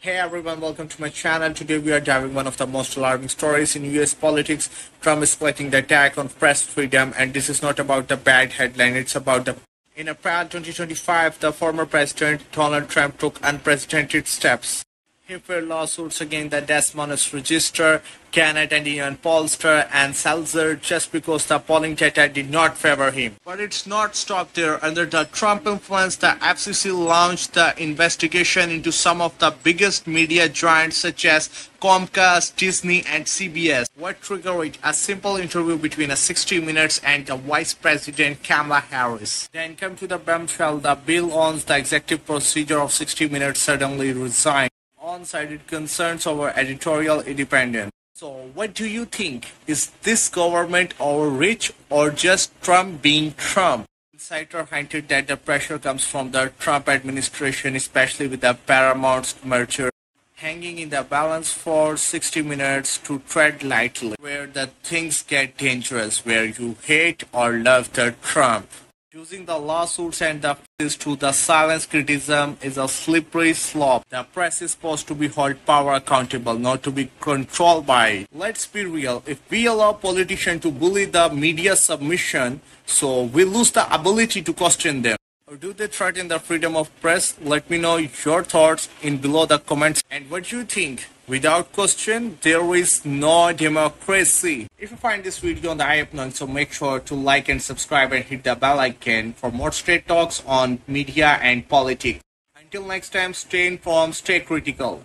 Hey everyone, welcome to my channel. Today we are diving one of the most alarming stories in US politics. Trump is fighting the attack on press freedom, and this is not about the bad headline, it's about the in April 2025, the former president Donald Trump took unprecedented steps. He filed lawsuits against the Des Moines Register, Gannett and Ian Pollster, and Seltzer just because the polling data did not favor him. But it's not stopped there. Under the Trump influence, the FCC launched the investigation into some of the biggest media giants such as Comcast, Disney, and CBS. What triggered it? A simple interview between a 60 Minutes and the Vice President Kamala Harris. Then come to the bombshell, the Bill owns the executive procedure of 60 Minutes suddenly resigned on cited concerns over editorial independence. So, what do you think? Is this government overreach or just Trump being Trump? Insider hinted that the pressure comes from the Trump administration, especially with the Paramount merger hanging in the balance for 60 Minutes to tread lightly, where the things get dangerous, where you hate or love the Trump. Using the lawsuits and the appeals to the silence criticism is a slippery slope. The press is supposed to be held power accountable, not to be controlled by it. Let's be real. If we allow politicians to bully the media submission, so we lose the ability to question them. Or do they threaten the freedom of press? Let me know your thoughts in below the comments. And what you think? Without question, there is no democracy. If you find this video on the eye opening, so make sure to like and subscribe and hit the bell icon for more straight talks on media and politics. Until next time, stay informed, stay critical.